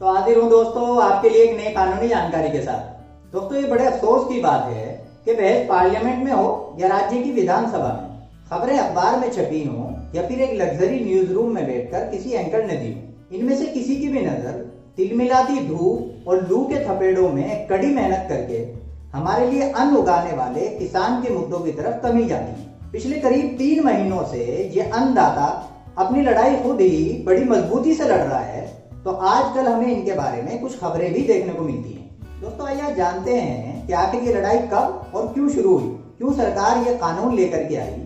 तो हाजिर हूँ दोस्तों आपके लिए एक नई कानूनी जानकारी के साथ। दोस्तों ये बड़े अफसोस की बात है कि बहस पार्लियामेंट में हो या राज्य की विधानसभा में, खबरें अखबार में छपी हो या फिर एक लग्जरी न्यूज रूम में बैठकर किसी एंकर ने दी हो, इनमें से किसी की भी नजर तिलमिलाती धूप और लू के थपेड़ों में कड़ी मेहनत करके हमारे लिए अन्न उगाने वाले किसान के मुद्दों की तरफ कम ही जाती है। पिछले करीब 3 महीनों से ये अन्नदाता अपनी लड़ाई खुद ही बड़ी मजबूती से लड़ रहा है, तो आजकल हमें इनके बारे में कुछ खबरें भी देखने को मिलती हैं। दोस्तों आइए जानते हैं कि आखिर ये लड़ाई कब और क्यों शुरू हुई, क्यों सरकार ये कानून लेकर के आई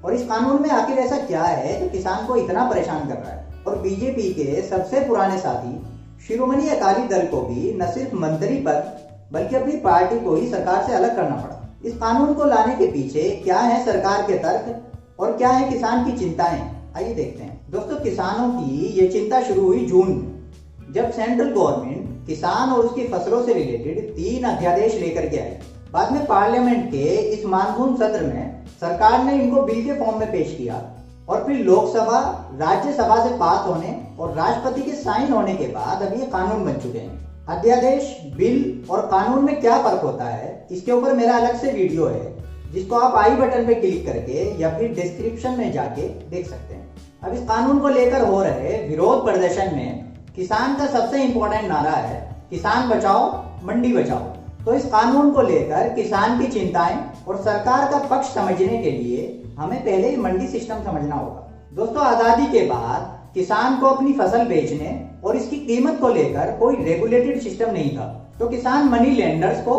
और इस कानून में आखिर ऐसा क्या है जो किसान को इतना परेशान कर रहा है। और बीजेपी के सबसे पुराने साथी शिरोमणि अकाली दल को भी न सिर्फ मंत्री पद बल्कि अपनी पार्टी को ही सरकार से अलग करना पड़ा। इस कानून को लाने के पीछे क्या है सरकार के तर्क और क्या है किसान की चिंताएं, आइए देखते हैं। दोस्तों किसानों की ये चिंता शुरू हुई जून में, जब सेंट्रल गवर्नमेंट किसान और उसकी फसलों से रिलेटेड 3 अध्यादेश लेकर के आई। बाद में पार्लियामेंट के इस मानसून सत्र में सरकार ने इनको बिल के फॉर्म में पेश किया और फिर लोकसभा राज्यसभा से पास होने और राष्ट्रपति के साइन होने के बाद अब ये कानून बन चुके हैं। अध्यादेश, बिल और कानून में क्या फर्क होता है इसके ऊपर मेरा अलग से वीडियो है, जिसको आप आई बटन पे क्लिक करके या फिर डिस्क्रिप्शन में जाके देख सकते हैं। अब इस कानून को लेकर हो रहे विरोध प्रदर्शन में किसान का सबसे इंपॉर्टेंट नारा है किसान बचाओ मंडी बचाओ। तो इस कानून को लेकर किसान की चिंताएं और सरकार का पक्ष समझने के लिए हमें पहले ही मंडी सिस्टम समझना होगा। दोस्तों आजादी के बाद किसान को अपनी फसल बेचने और इसकी कीमत को लेकर कोई रेगुलेटेड सिस्टम नहीं था, तो किसान मनी लेंडर्स को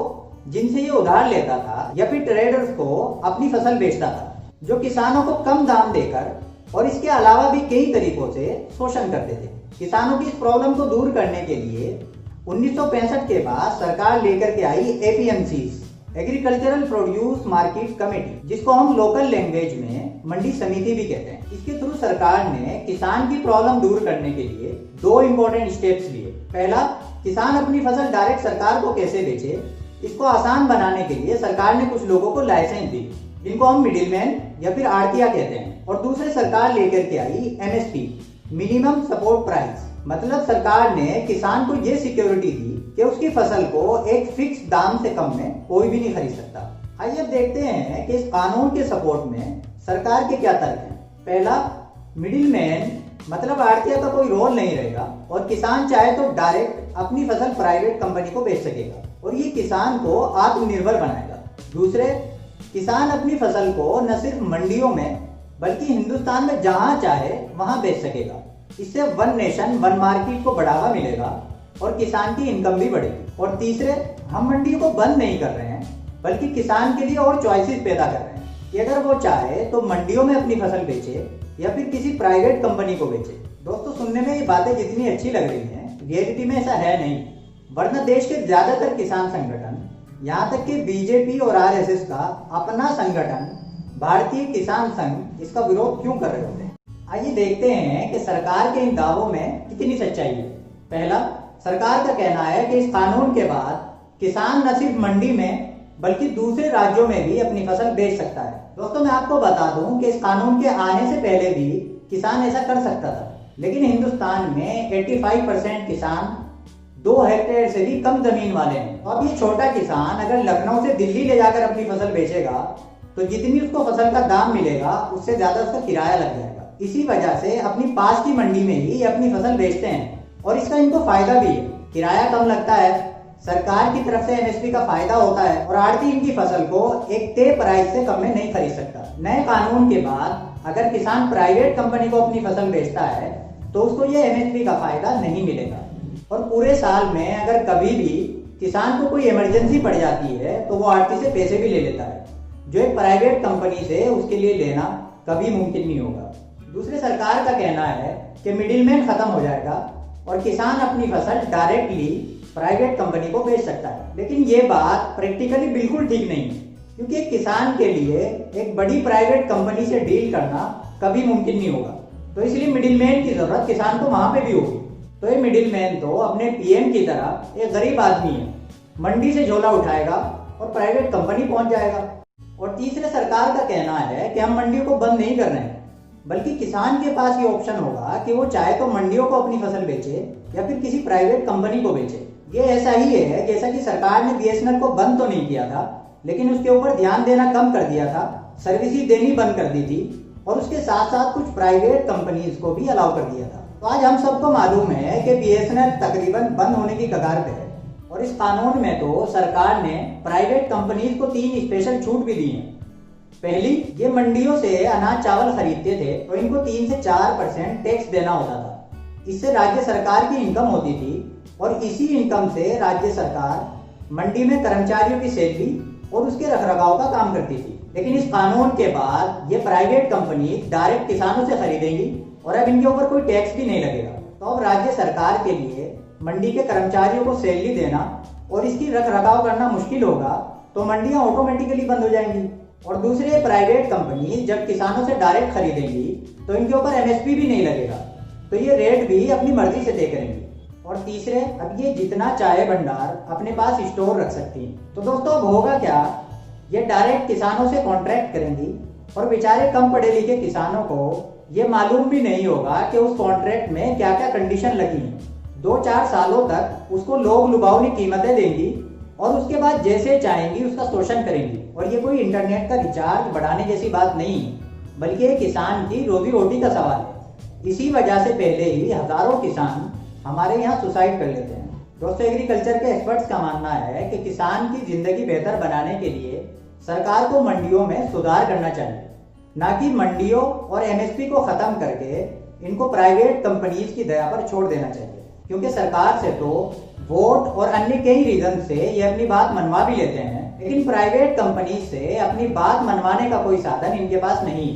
जिनसे ये उधार लेता था या फिर ट्रेडर्स को अपनी फसल बेचता था, जो किसानों को कम दाम देकर और इसके अलावा भी कई तरीकों से शोषण करते थे। किसानों की इस प्रॉब्लम को दूर करने के लिए 1965 के बाद सरकार लेकर के आई APMCs, agricultural produce market committee, जिसको हम लोकल लैंग्वेज में मंडी समिति भी कहते हैं। इसके थ्रू सरकार ने किसान की प्रॉब्लम दूर करने के लिए 2 इंपॉर्टेंट स्टेप्स लिए। पहला, किसान अपनी फसल डायरेक्ट सरकार को कैसे बेचे, इसको आसान बनाने के लिए सरकार ने कुछ लोगों को लाइसेंस दी, जिनको हम मिडिलमैन या फिर आड़तिया कहते हैं। और दूसरे, सरकार लेकर के आई एमएसपी, मिनिमम सपोर्ट प्राइस, मतलब सरकार ने किसान को ये सिक्योरिटी दी कि उसकी फसल को एक फिक्स दाम से कम में कोई भी नहीं खरीद सकता। आइए अब देखते हैं कि इस कानून के सपोर्ट में सरकार के क्या तर्क हैं। पहला, मिडिलमैन मतलब आड़तिया का कोई रोल नहीं रहेगा और किसान चाहे तो डायरेक्ट अपनी फसल प्राइवेट कंपनी को बेच सकेगा और ये किसान को आत्मनिर्भर बनाएगा। दूसरे, किसान अपनी फसल को न सिर्फ मंडियों में बल्कि हिंदुस्तान में जहां चाहे वहां बेच सकेगा। इससे वन नेशन वन मार्केट को बढ़ावा मिलेगा और किसान की इनकम भी बढ़ेगी। और तीसरे, हम मंडियों को बंद नहीं कर रहे हैं बल्कि किसान के लिए और चॉइसेस पैदा कर रहे हैं कि अगर वो चाहे तो मंडियों में अपनी फसल बेचे या फिर किसी प्राइवेट कंपनी को बेचे। दोस्तों सुनने में ये बातें जितनी अच्छी लग रही हैं, रियलिटी में ऐसा है नहीं, वरना देश के ज्यादातर किसान संगठन, यहाँ तक कि बीजेपी और आरएसएस का अपना संगठन भारतीय किसान संघ इसका विरोध क्यों कर रहे होते हैं। आइए देखते हैं कि सरकार के इन दावों में कितनी सच्चाई है। पहला, सरकार का कहना है कि इस कानून के बाद किसान न सिर्फ मंडी में बल्कि दूसरे राज्यों में भी अपनी फसल बेच सकता है। दोस्तों मैं आपको बता दूं कि इस कानून के आने से पहले भी किसान ऐसा कर सकता था, लेकिन हिंदुस्तान में 85% किसान 2 हेक्टेयर से भी कम जमीन वाले हैं। तो अब ये छोटा किसान अगर लखनऊ से दिल्ली ले जाकर अपनी फसल बेचेगा तो जितनी उसको फसल का दाम मिलेगा उससे ज्यादा उसका किराया लग जाएगा। इसी वजह से अपनी पास की मंडी में ही अपनी फसल बेचते हैं और इसका इनको फायदा भी है, किराया कम लगता है, सरकार की तरफ से एमएसपी का फायदा होता है और आड़ती इनकी फसल को एक तय प्राइस से कम में नहीं खरीद सकता। नए कानून के बाद अगर किसान प्राइवेट कंपनी को अपनी फसल बेचता है तो उसको ये एमएसपी का फायदा नहीं मिलेगा। और पूरे साल में अगर कभी भी किसान को कोई इमरजेंसी पड़ जाती है तो वो आड़ती से पैसे भी ले लेता है, जो एक प्राइवेट कंपनी से उसके लिए लेना कभी मुमकिन नहीं होगा। दूसरे, सरकार का कहना है कि मिडिलमैन खत्म हो जाएगा और किसान अपनी फसल डायरेक्टली प्राइवेट कंपनी को बेच सकता है, लेकिन ये बात प्रैक्टिकली बिल्कुल ठीक नहीं है, क्योंकि एक किसान के लिए एक बड़ी प्राइवेट कंपनी से डील करना कभी मुमकिन नहीं होगा। तो इसलिए मिडिलमैन की जरूरत किसान को वहां पे भी होगी। तो ये मिडिलमैन तो अपने पीएम की तरह एक गरीब आदमी है, मंडी से झोला उठाएगा और प्राइवेट कंपनी पहुंच जाएगा। और तीसरे, सरकार का कहना है कि हम मंडियों को बंद नहीं कर रहे हैं, बल्कि किसान के पास ये ऑप्शन होगा कि वो चाहे तो मंडियों को अपनी फसल बेचे या फिर किसी प्राइवेट कंपनी को बेचे। ये ऐसा ही है जैसा कि सरकार ने बीएसएनएल को बंद तो नहीं किया था, लेकिन उसके ऊपर ध्यान देना कम कर दिया था, सर्विसेज देनी बंद कर दी थी और उसके साथ साथ कुछ प्राइवेट कंपनीज को भी अलाउ कर दिया था। तो आज हम सबको मालूम है कि बीएसएनएल तकरीबन बंद होने की कगार पे है और इस कानून में तो सरकार ने प्राइवेट कंपनीज को 3 स्पेशल छूट भी दी हैं। पहली, ये मंडियों से अनाज चावल खरीदते थे तो इनको 3 से 4% टैक्स देना होता था। इससे राज्य सरकार की इनकम होती थी और इसी इनकम से राज्य सरकार मंडी में कर्मचारियों की सैलरी और उसके रखरखाव का काम करती थी। लेकिन इस कानून के बाद ये प्राइवेट कंपनी डायरेक्ट किसानों से खरीदेंगी और अब इनके ऊपर कोई टैक्स भी नहीं लगेगा। तो अब राज्य सरकार के लिए मंडी के कर्मचारियों को सैलरी देना और इसकी रखरखाव करना मुश्किल होगा, तो मंडियां ऑटोमेटिकली बंद हो जाएंगी। और दूसरे, प्राइवेट कंपनी जब किसानों से डायरेक्ट खरीदेंगी तो इनके ऊपर एमएसपी भी नहीं लगेगा, तो ये रेट भी अपनी मर्जी से तय करेंगी। और तीसरे, अब ये जितना चाहे भंडार अपने पास स्टोर रख सकती हैं। तो दोस्तों अब होगा क्या, ये डायरेक्ट किसानों से कॉन्ट्रैक्ट करेंगी और बेचारे कम पढ़े लिखे किसानों को ये मालूम भी नहीं होगा कि उस कॉन्ट्रैक्ट में क्या क्या कंडीशन लगी हैं। 2-4 सालों तक उसको लोग लुभावनी कीमतें देंगी और उसके बाद जैसे चाहेंगी उसका शोषण करेंगी। और ये कोई इंटरनेट का रिचार्ज बढ़ाने जैसी बात नहीं है, बल्कि एक किसान की रोजी रोटी का सवाल है। इसी वजह से पहले ही हजारों किसान हमारे यहाँ सुसाइड कर लेते हैं। दोस्तों, एग्रीकल्चर के एक्सपर्ट्स का मानना है कि किसान की जिंदगी बेहतर बनाने के लिए सरकार को मंडियों में सुधार करना चाहिए, ना कि मंडियों और एमएसपी को खत्म करके इनको प्राइवेट कंपनीज की दया पर छोड़ देना चाहिए। क्योंकि सरकार से तो वोट और अन्य कई रीजन से ये अपनी बात मनवा भी लेते हैं, लेकिन प्राइवेट कंपनी से अपनी बात मनवाने का कोई साधन इनके पास नहीं।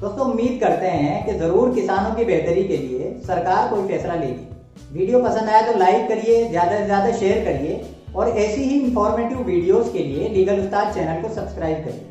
दोस्तों, उम्मीद करते हैं कि जरूर किसानों की बेहतरी के लिए सरकार कोई फैसला लेगी। वीडियो पसंद आया तो लाइक करिए, ज्यादा से ज्यादा शेयर करिए और ऐसी ही इंफॉर्मेटिव वीडियोस के लिए लीगल उस्ताद चैनल को सब्सक्राइब करिए।